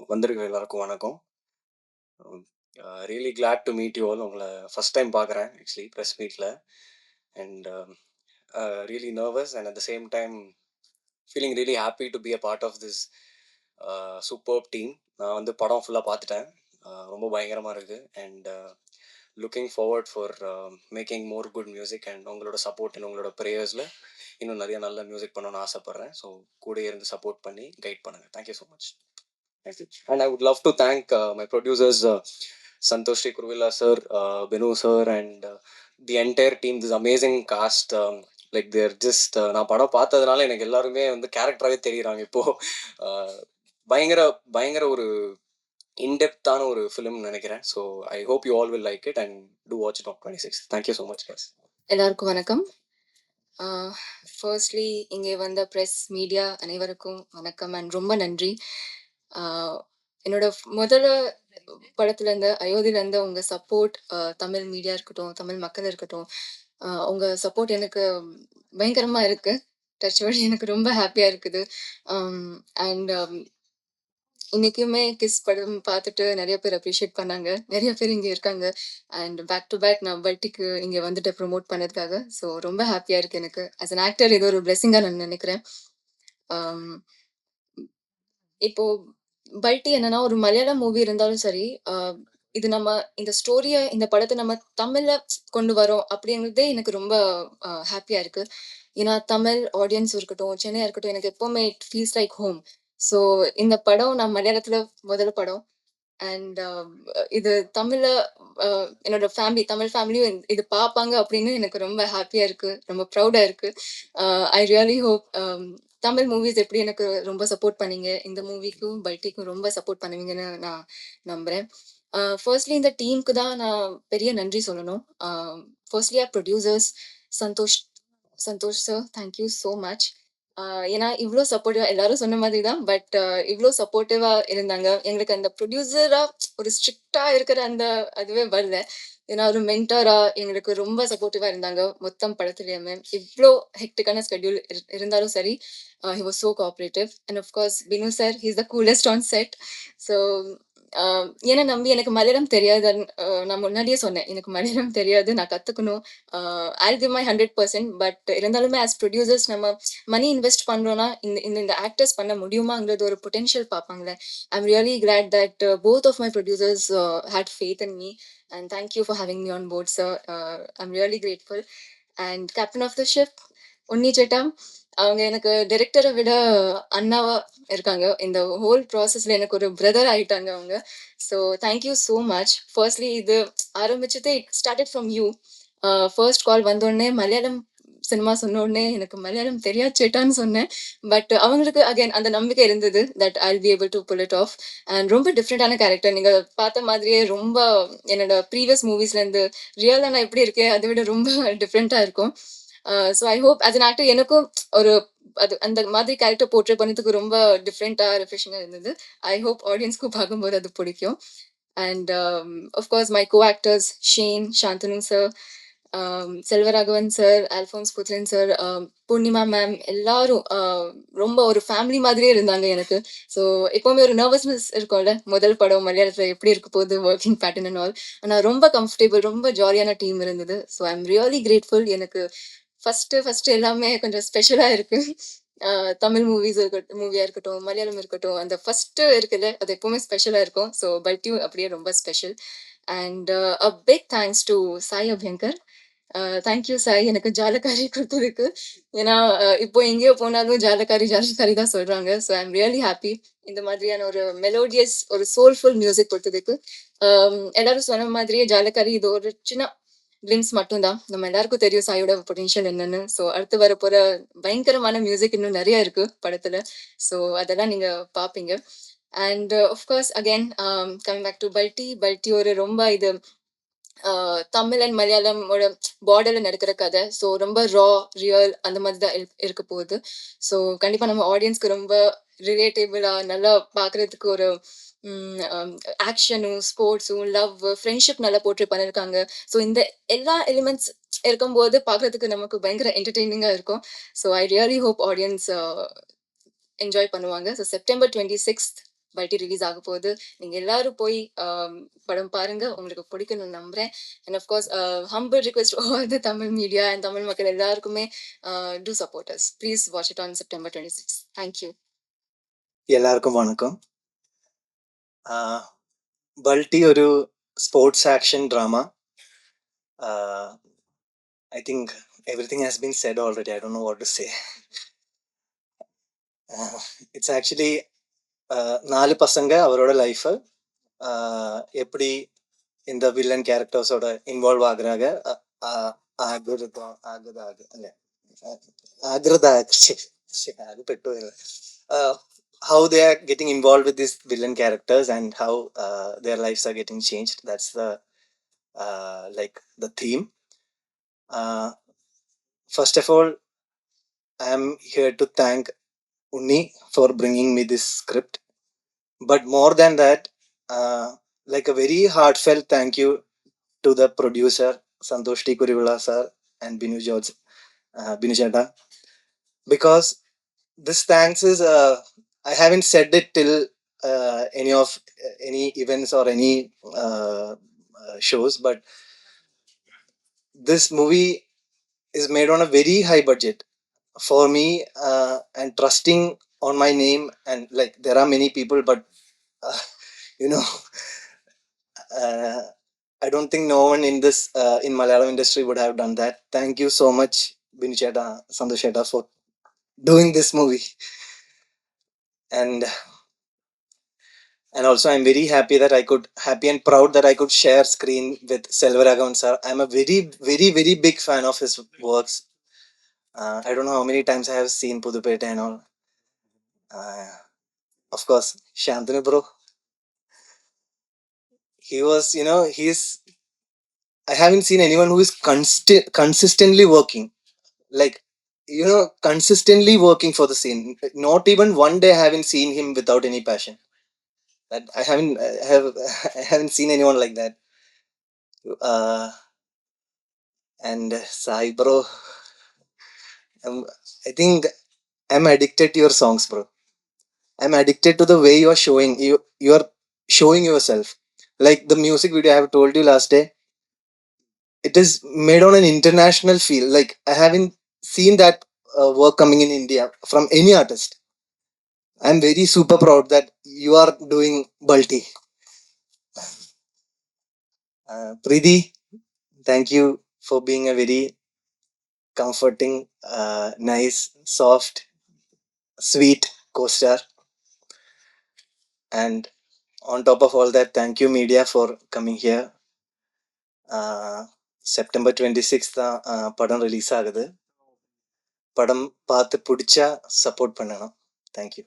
வந்திருக்கிற எல்லாருக்கும் வணக்கம். Really glad to meet you all. உங்கள ஃபர்ஸ்ட் டைம் பார்க்குறேன் ஆக்சுவலி ப்ரெஸ் மீட்ல. And really nervous and at the same time feeling really happy to be a part of this superb team. நான் வந்து படம் ஃபுல்லாக பார்த்துட்டேன். ரொம்ப பயங்கரமாக இருக்குது. And looking forward for making more good music and உங்களோட சப்போர்ட் அண்ட் உங்களோட ப்ரேயர்ஸில் இன்னும் நிறைய நல்ல மியூசிக் பண்ணணும்னு ஆசைப்பட்றேன். ஸோ கூட இருந்து சப்போர்ட் பண்ணி கைட் பண்ணுங்கள். Thank you so much. And I would love to thank my producers, Santosh Sri Kurvilla sir, Binu sir, and the entire team. This amazing cast. Like they're just நான் படம் பார்த்ததுனால எனக்கு எல்லாருமே வந்து கேரக்டராகவே தெரியுறாங்க இப்போ. பயங்கர பயங்கர ஒரு இன்டெப்த்தான ஒரு ஃபிலிம் நினைக்கிறேன். So I hope you all will like it and do watch it on 26. Thank you so much guys. எல்லாருக்கும் வணக்கம். ஃபர்ஸ்ட்லி இங்கே வந்த ப்ரெஸ் மீடியா அனைவருக்கும் வணக்கம் அண்ட் ரொம்ப நன்றி. என்னோட முதல்ல படத்துலேருந்து அயோத்தியிலேருந்து உங்கள் சப்போர்ட், தமிழ் மீடியா இருக்கட்டும், தமிழ் மக்கள் இருக்கட்டும், உங்கள் சப்போர்ட் எனக்கு பயங்கரமாக இருக்குது. டச் வேர்ட் எனக்கு ரொம்ப ஹாப்பியாக இருக்குது. அண்ட் இன்னைக்குமே கிஸ் படம் பார்த்துட்டு நிறைய பேர் அப்ரிஷியேட் பண்ணாங்க. நிறைய பேர் இங்கே இருக்காங்க. அண்ட் பேக் டு பேக் நான் பல்ட்டிக்கு இங்கே வந்துட்டு ப்ரொமோட் பண்ணதுக்காக ஸோ ரொம்ப ஹாப்பியாக இருக்குது எனக்கு. ஆஸ் அன் ஆக்டர் இது ஒரு பிளெஸிங்காக நான் நினைக்கிறேன். இப்போ பல்ட்டி என்னன்னா ஒரு மலையாளம் மூவி இருந்தாலும் சரி, இது நம்ம இந்த ஸ்டோரியை இந்த படத்தை நம்ம தமிழ்ல கொண்டு வரோம் அப்படிங்கிறதே எனக்கு ரொம்ப ஹாப்பியா இருக்கு. ஏன்னா தமிழ் ஆடியன்ஸ் இருக்கட்டும், சென்னையா இருக்கட்டும், எனக்கு எப்பவுமே it feels like home. So இந்த படம் நான் மலையாளத்துல முதல் படம். அண்ட் இது தமிழ்ல என்னோட ஃபேமிலி, தமிழ் ஃபேமிலியும் இது பார்ப்பாங்க அப்படின்னு எனக்கு ரொம்ப ஹாப்பியா இருக்கு, ரொம்ப ப்ரௌடா இருக்கு. I really hope Tamil movies எப்படி எனக்கு ரொம்ப சப்போர்ட் பண்ணீங்க, இந்த மூவிக்கும் பல்ட்டிக்கும் ரொம்ப சப்போர்ட் பண்ணுவீங்கன்னு நான் நம்புறேன். ஃபர்ஸ்ட்லி இந்த டீமுக்கு தான் நான் பெரிய நன்றி சொல்லணும். Firstly our producers Santhosh Santhosh sir, thank you so much. ஏன்னா இவ்வளோ சப்போர்ட்டிவா எல்லாரும் சொன்ன மாதிரி தான், பட் இவ்வளோ சப்போர்ட்டிவா இருந்தாங்க. எங்களுக்கு அந்த ப்ரொடியூசரா ஒரு ஸ்ட்ரிக்டா இருக்கிற அந்த அதுவே வரல. ஏன்னா ஒரு மென்டரா எங்களுக்கு ரொம்ப சப்போர்ட்டிவா இருந்தாங்க மொத்தம் படத்துலயுமே. இவ்வளோ ஹெக்டிக்கான ஸ்கெட்யூல் இருந்தாலும் சரி, he was so cooperative. And of course Binu sir, he's the coolest on set. So என்ன நம்பி எனக்கு மலையாளம் தெரியாது. நான் முன்னாடியே சொன்னேன், எனக்கு மலையாளம் தெரியாது, நான் கத்துக்கணும். I'll give my 100%. பட் இருந்தாலுமே ஆஸ் ப்ரொடியூசர்ஸ் நம்ம மணி இன்வெஸ்ட் பண்றோம்னா இந்த ஆக்டர்ஸ் பண்ண முடியுமாங்கிறது ஒரு பொட்டென்ஷியல் பார்ப்பாங்களே. I'm really glad that both of my producers had faith in me. And thank you for having me on board sir. I'm really grateful. And captain of the ship Unni chetta, அவங்க எனக்கு டைரக்டரை விட அண்ணாவா இருக்காங்க. இந்த ஹோல் ப்ராசஸ்ல எனக்கு ஒரு பிரதர் ஆயிட்டாங்க அவங்க. So thank you so much. Firstly இது ஆரம்பிச்சதே started from you. First call வந்தோடனே மலையாளம் சினிமா சொன்ன உடனே எனக்கு மலையாளம் தெரியாது சேட்டான்னு சொன்னேன். பட் அவங்களுக்கு அகைன் அந்த நம்பிக்கை இருந்தது that I will be able to pull it off. And ரொம்ப டிஃப்ரெண்டான கேரக்டர், நீங்க பார்த்த மாதிரியே ரொம்ப என்னோட ப்ரீவியஸ் மூவிஸ்ல இருந்து ரியலா நான் எப்படி இருக்கேன் அதை விட ரொம்ப டிஃப்ரெண்டா இருக்கும். So I hope as an actor எனக்கும் ஒரு அது அந்த மாதிரி கேரக்டர் போர்ட்ரே பண்ணதுக்கு ரொம்ப டிஃப்ரெண்டா ரிஃப்ரெஷிங்கா இருந்தது. ஐ ஹோப் ஆடியன்ஸ்க்கும் பார்க்கும்போது அது பிடிக்கும். And of course my co actors Shane, Shanthanu sir, Selvaraghavan sir, Alphonse Puthren sir, Poornima ma'am, எல்லாரும் ரொம்ப ஒரு ஃபேமிலி மாதிரியே இருந்தாங்க எனக்கு. ஸோ எப்பவுமே ஒரு நர்வஸ்னஸ் இருக்கும்ல, முதல் படம் மலையாளத்தில் எப்படி இருக்க போகுது, ஒர்க்கிங் பேட்டர்ன் அண்ட் ஆல். ஆனால் ரொம்ப கம்ஃபர்டபுள், ரொம்ப ஜாலியான டீம் இருந்தது. So I am really grateful. எனக்கு ஃபர்ஸ்ட் எல்லாமே கொஞ்சம் ஸ்பெஷலாக இருக்கு. தமிழ் மூவியா இருக்கட்டும், மலையாளம் இருக்கட்டும், அந்த ஃபர்ஸ்ட் இருக்குல்ல அது எப்பவுமே ஸ்பெஷலாக இருக்கும். ஸோ பல்ட்டியும் அப்படியே ரொம்ப special. And a big thanks to Sai Abhyankar. Thank you Sai எனக்கு ஜாலக்காரி கொடுத்ததுக்கு. ஏன்னா இப்போ எங்கேயோ போனாலும் ஜாலக்காரி ஜாலக்காரி தான் சொல்றாங்க. So I am really happy இந்த மாதிரியான ஒரு மெலோடியஸ் ஒரு சோல்ஃபுல் மியூசிக் கொடுத்ததுக்கு. எல்லாரும் சொன்ன மாதிரியே ஜாலக்காரி இது ஒரு சின்ன கிளிம்ஸ் மட்டும்தான். நம்ம எல்லாருக்கும் தெரியும் சாயோட பொட்டென்ஷியல் என்னன்னு. ஸோ அடுத்து வரப்போற பயங்கரமான மியூசிக் இன்னும் நிறைய இருக்கு படத்துல. ஸோ அதெல்லாம் நீங்க பாப்பீங்க. And of course again coming back to Balti ஒரு ரொம்ப இது தமிழ் அண்ட் மலையாளமோட பார்டர்ல நடக்கிற கதை. ஸோ ரொம்ப ரியல் அந்த மாதிரி தான் இருக்க போகுது. ஸோ கண்டிப்பா நம்ம ஆடியன்ஸ்க்கு ரொம்ப ரிலேட்டபிளா நல்லா பார்க்கறதுக்கு ஒரு ஆக்ஷனும், ஸ்போர்ட்ஸும், லவ், ஃப்ரெண்ட்ஷிப் நல்லா போர்ட்ரே பண்ணியிருக்காங்க. ஸோ இந்த எல்லா எலிமெண்ட்ஸ் இருக்கும்போது பார்க்கறதுக்கு நமக்கு பயங்கர என்டர்டெய்னிங்கா இருக்கும். So I really hope audience enjoy பண்ணுவாங்க. ஸோ செப்டம்பர் 26th பல்டி ரிலீஸ் ஆக போகுது. நீங்க எல்லாரும் போய் படம் பாருங்க. உங்களுக்கு பிடிக்கும்னு நம்புறேன். And of course humble request all the Tamil media and Tamil மக்கள் எல்லாருக்குமே to support us. Please watch it on September 26. Thank you. എല്ലാവർക്കും വണക്കം. ബൾട്ടി ഒരു sports action drama. I think everything has been said already. I don't know what to say. It's actually 4 பசங்க அவரோட life எப்படி இந்த villain கேரக்டர்ஸோட involve ஆகுறாங்க. how they are getting involved with these villain characters and how their lives are getting changed. That's the like the theme. First of all, I am here to thank Unni for bringing me this script. But more than that, like a very heartfelt thank you to the producer Santosh T. Kurivula sir and Binu George, Binu Chetta, because this thanks is I haven't said it till any events or any shows, but this movie is made on a very high budget for me, and trusting on my name. And like there are many people, but you know, I don't think no one in this in Malayalam industry would have done that. Thank you so much, Binu Chetta, Santosh Chetta, for doing this movie. And also I'm very happy and proud that I could share screen with Selvaragavan sir. I'm a very very very big fan of his works. I don't know how many times I have seen Pudupeta and all. Of course, Shantanu bro, he was, I haven't seen anyone who is consistently working, like, consistently working for the scene. Not even one day I haven't seen him without any passion. That I haven't seen anyone like that. And Sai bro, I think I'm addicted to your songs, bro. I'm addicted to the way you are showing yourself. Like the music video I have told you last day, it is made on an international feel. Like I haven't seen that work coming in India from any artist. I'm very super proud that you are doing Balti. Preeti, thank you for being a very comforting, nice, soft, sweet co-star. And on top of all that, thank you media for coming here. September 26th படம் release ஆகுது. படம் பார்த்து பிடிச்சா support பண்ணணும். Thank you.